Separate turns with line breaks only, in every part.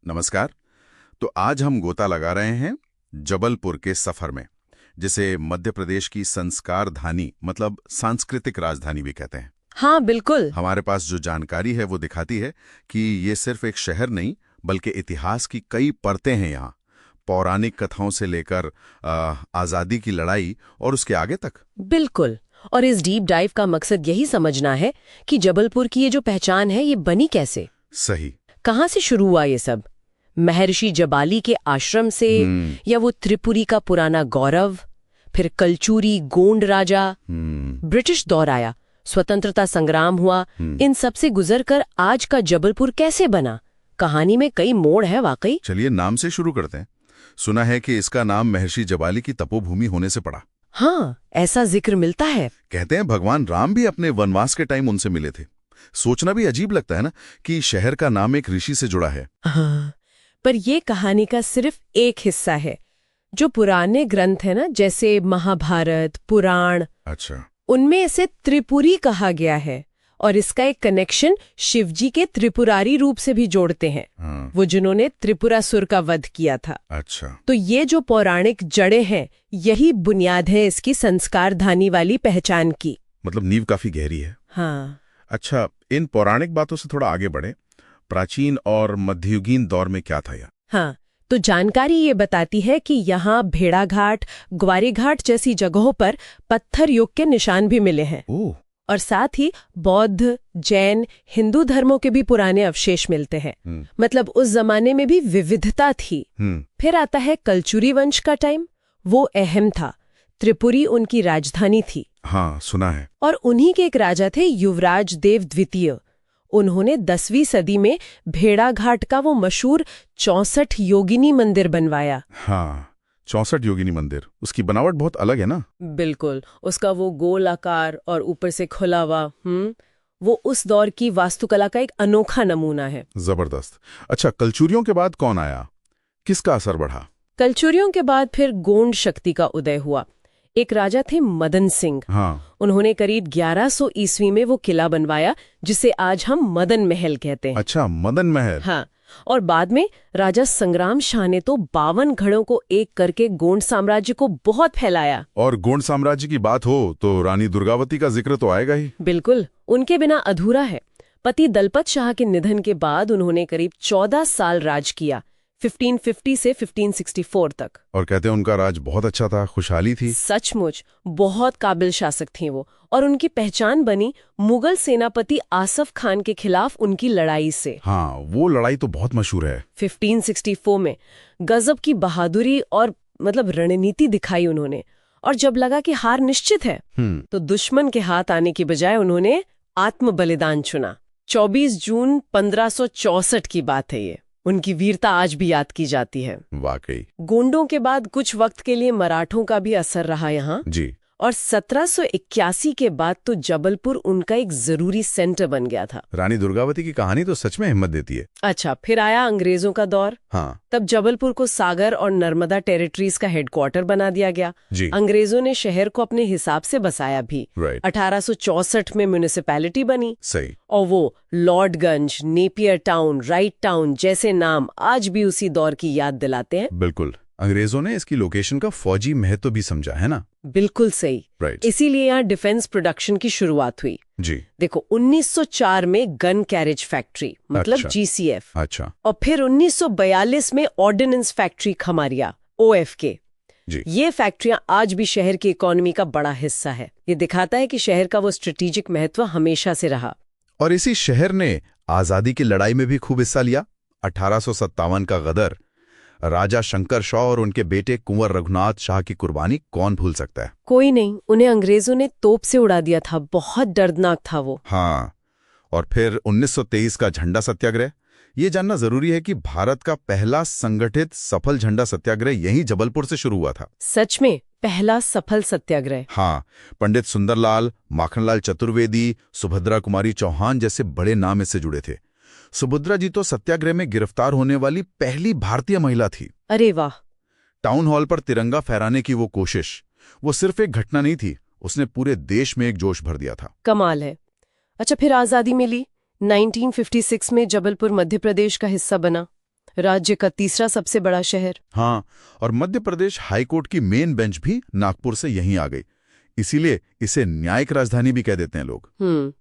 नमस्कार। तो आज हम गोता लगा रहे हैं जबलपुर के सफर में, जिसे मध्य प्रदेश की संस्कार धानी मतलब सांस्कृतिक राजधानी भी कहते हैं।
हाँ बिल्कुल।
हमारे पास जो जानकारी है वो दिखाती है कि ये सिर्फ एक शहर नहीं बल्कि इतिहास की कई परतें हैं यहाँ, पौराणिक कथाओं से लेकर आज़ादी की लड़ाई और उसके आगे तक।
बिल्कुल। और इस डीप डाइव का मकसद यही समझना है कि जबलपुर की ये जो पहचान है ये बनी कैसे,
सही,
कहाँ से शुरू हुआ ये सब। महर्षि जबाली के आश्रम से, या वो त्रिपुरी का पुराना गौरव, फिर कलचूरी गोंड राजा, ब्रिटिश दौर आया, स्वतंत्रता संग्राम हुआ, इन सब से गुजरकर आज का जबलपुर कैसे बना। कहानी में कई मोड़ है वाकई।
चलिए नाम से शुरू करते हैं। सुना है कि इसका नाम महर्षि जबाली की तपोभूमि होने से पड़ा।
हाँ, ऐसा जिक्र मिलता है।
कहते हैं भगवान राम भी अपने वनवास के टाइम उनसे मिले थे। सोचना भी अजीब लगता है ना कि शहर का नाम एक ऋषि से जुड़ा है।
हाँ, पर ये कहानी का सिर्फ एक हिस्सा है। जो पुराने ग्रंथ है ना, जैसे महाभारत, पुराण,
अच्छा,
उनमें इसे त्रिपुरी कहा गया है और इसका एक कनेक्शन शिवजी के त्रिपुरारी रूप से भी जोड़ते हैं।
हाँ।
वो जिन्होंने त्रिपुरासुर का वध किया था।
अच्छा,
तो ये जो पौराणिक जड़ें हैं, यही बुनियाद है इसकी संस्कार धानी वाली पहचान की।
मतलब नींव काफी गहरी है।
हाँ
अच्छा, इन पौराणिक बातों से थोड़ा आगे बढ़े। प्राचीन और मध्ययुगीन दौर में क्या था यह?
हाँ, तो जानकारी ये बताती है कि यहाँ भेड़ाघाट, ग्वारी घाट जैसी जगहों पर पत्थर युग के निशान भी मिले हैं।
ओह,
और साथ ही बौद्ध, जैन, हिंदू धर्मों के भी पुराने अवशेष मिलते हैं। मतलब उस जमाने में भी विविधता थी। फिर आता है कलचुरी वंश का टाइम। वो अहम था। त्रिपुरी उनकी राजधानी थी।
हाँ, सुना है।
और उन्हीं के एक राजा थे युवराज देव द्वितीय। उन्होंने 10वीं सदी में भेड़ाघाट का वो मशहूर 64 योगिनी मंदिर बनवाया।
हाँ, 64 योगिनी मंदिर। उसकी बनावट बहुत अलग है ना?
बिल्कुल, उसका वो गोल आकार और ऊपर से खुला हुआ, वो उस दौर की वास्तुकला का एक अनोखा नमूना है।
जबरदस्त। अच्छा, कलचुरियों के बाद कौन आया? किसका असर बढ़ा?
कलचुरियों के बाद फिर गोंड शक्ति का उदय हुआ। एक राजा थे मदन सिंह।
हाँ,
उन्होंने करीब 1100 ईस्वी में वो किला बनवाया जिसे आज हम मदन महल कहते हैं।
अच्छा, मदन महल।
हाँ, और बाद में राजा संग्राम शाह ने तो 52 गढ़ों को एक करके गोंड साम्राज्य को बहुत फैलाया।
और गोंड साम्राज्य की बात हो तो रानी दुर्गावती का जिक्र तो आएगा ही।
बिल्कुल, उनके बिना अधूरा है। पति दलपत शाह के निधन के बाद उन्होंने करीब 14 साल राज किया, 1550 से 1564 तक।
और कहते हैं उनका राज बहुत अच्छा था, खुशहाली थी।
सचमुच बहुत काबिल शासक थी वो। और उनकी पहचान बनी मुगल सेनापति आसफ खान के खिलाफ उनकी लड़ाई से।
हाँ, वो लड़ाई तो बहुत मशहूर है।
1564 में गजब की बहादुरी और मतलब रणनीति दिखाई उन्होंने। और जब लगा कि हार निश्चित है, तो दुश्मन के हाथ आने की बजाय उन्होंने आत्म बलिदान चुना। 24 जून 1564 की बात है ये। उनकी वीरता आज भी याद की जाती है।
वाकई।
गोंडों के बाद कुछ वक्त के लिए मराठों का भी असर रहा यहाँ।
जी।
और 1781 के बाद तो जबलपुर उनका एक जरूरी सेंटर बन गया था।
रानी दुर्गावती की कहानी तो सच में हिम्मत देती है।
अच्छा, फिर आया अंग्रेजों का दौर।
हाँ।
तब जबलपुर को सागर और नर्मदा टेरिटरीज का हेडक्वार्टर बना दिया गया।
जी।
अंग्रेजों ने शहर को अपने हिसाब से बसाया भी।
राइट।
1864 में म्युनिसिपैलिटी बनी।
सही।
और वो Lordganj, Napier town, right town जैसे नाम आज भी उसी दौर की याद दिलाते हैं।
बिल्कुल, अंग्रेजों ने इसकी लोकेशन का फौजी महत्व भी समझा है ना?
बिल्कुल सही।
राइट।
इसीलिए यहाँ डिफेंस प्रोडक्शन की शुरुआत हुई।
जी।
देखो, 1904 में गन कैरेज फैक्ट्री मतलब
अच्छा।
GCF।
अच्छा।
और फिर 1942 में ऑर्डिनेंस फैक्ट्री खमारिया OFK।
जी।
ये फैक्ट्रियां आज भी शहर की इकोनॉमी का बड़ा हिस्सा है। ये दिखाता है कि शहर का वो स्ट्रेटेजिक महत्व हमेशा से रहा।
और इसी शहर ने आजादी की लड़ाई में भी खूब हिस्सा लिया। 1857 का गदर, राजा शंकर शाह और उनके बेटे कुंवर रघुनाथ शाह की कुर्बानी कौन भूल सकता है?
कोई नहीं, उन्हें अंग्रेजों ने तोप से उड़ा दिया था। बहुत दर्दनाक था वो।
हाँ। और फिर 1923 का झंडा सत्याग्रह। ये जानना जरूरी है कि भारत का पहला संगठित सफल झंडा सत्याग्रह यहीं जबलपुर से शुरू हुआ था।
सच में पहला सफल सत्याग्रह।
हाँ, पंडित सुंदरलाल, माखनलाल चतुर्वेदी, सुभद्रा कुमारी चौहान जैसे बड़े नाम इससे जुड़े थे। सुभद्रा जी तो सत्याग्रह में गिरफ्तार होने वाली पहली भारतीय महिला थी।
अरे वाह।
टाउन हॉल पर तिरंगा फहराने की वो कोशिश, वो सिर्फ एक घटना नहीं थी, उसने पूरे देश में एक जोश भर दिया था।
कमाल है। अच्छा, फिर आजादी मिली। 1956 में जबलपुर मध्य प्रदेश का हिस्सा बना। राज्य का तीसरा सबसे बड़ा शहर।
हाँ, और मध्य प्रदेश हाईकोर्ट की मेन बेंच भी नागपुर से यहीं आ गई। इसीलिए इसे न्यायिक राजधानी भी कह देते हैं लोग।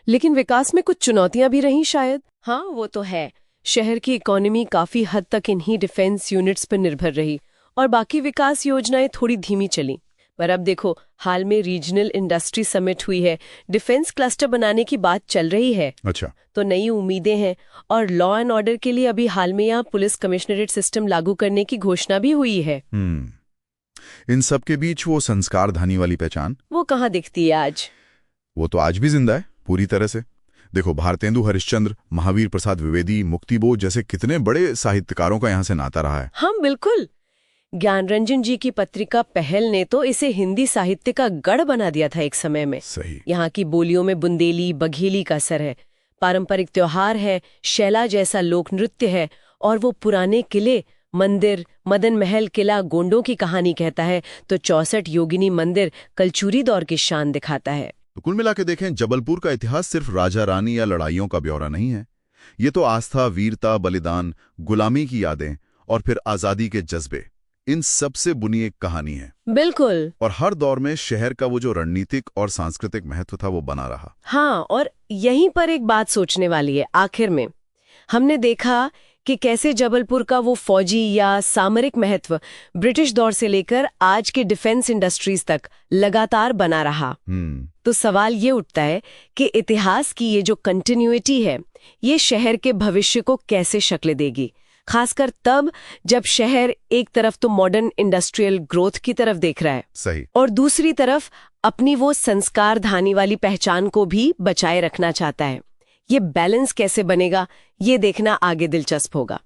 लेकिन विकास में कुछ चुनौतियां भी रहीं शायद। हाँ, वो तो है। शहर की इकोनॉमी काफी हद तक इन्हीं डिफेंस यूनिट्स पर निर्भर रही और बाकी विकास योजनाएं थोड़ी धीमी चली। पर अब देखो, हाल में रीजनल इंडस्ट्री समिट हुई है, डिफेंस क्लस्टर बनाने की बात चल रही है।
अच्छा।
तो नई उम्मीदें हैं और लॉ एंड ऑर्डर के लिए अभी हाल में यहाँ पुलिस कमिश्नरेट सिस्टम लागू करने की घोषणा भी हुई है।
इन सब के बीच वो संस्कार धानी वाली पहचान,
वो कहाँ दिखती है आज?
वो तो आज भी जिंदा है पूरी तरह से। देखो, भारतेंदु हरिश्चंद्र, महावीर प्रसाद द्विवेदी, मुक्तिबोध जैसे कितने बड़े साहित्यकारों का यहाँ से नाता रहा है।
हम बिल्कुल। ज्ञानरंजन जी की पत्रिका पहल ने तो इसे हिंदी साहित्य का गढ़ बना दिया था एक समय में।
सही।
यहाँ की बोलियों में बुंदेली, बघेली का असर है, पारंपरिक त्योहार है, शैला जैसा लोक नृत्य है, और वो पुराने किले, मंदिर, मदन महल किला गोंडों की कहानी कहता है, तो 64 योगिनी मंदिर कलचुरी दौर की शान दिखाता है।
तो कुल मिला के देखें, जबलपुर का इतिहास सिर्फ राजा रानी या लड़ाइयों का ब्यौरा नहीं है। ये तो आस्था, वीरता, बलिदान, गुलामी की यादें और फिर आजादी के जज्बे, इन सबसे बुनी एक कहानी है।
बिल्कुल।
और हर दौर में शहर का वो जो रणनीतिक और सांस्कृतिक महत्व था वो बना रहा।
हाँ, और यहीं पर एक बात सोचने वाली है। आखिर में हमने देखा कि कैसे जबलपुर का वो फौजी या सामरिक महत्व ब्रिटिश दौर से लेकर आज के डिफेंस इंडस्ट्रीज तक लगातार बना रहा। तो सवाल ये उठता है कि इतिहास की ये जो कंटिन्यूटी है, ये शहर के भविष्य को कैसे शक्ल देगी, खासकर तब जब शहर एक तरफ तो मॉडर्न इंडस्ट्रियल ग्रोथ की तरफ देख रहा है,
सही, और
दूसरी तरफ अपनी वो संस्कार धानी वाली पहचान को भी बचाए रखना चाहता है। ये बैलेंस कैसे बनेगा, ये देखना आगे दिलचस्प होगा।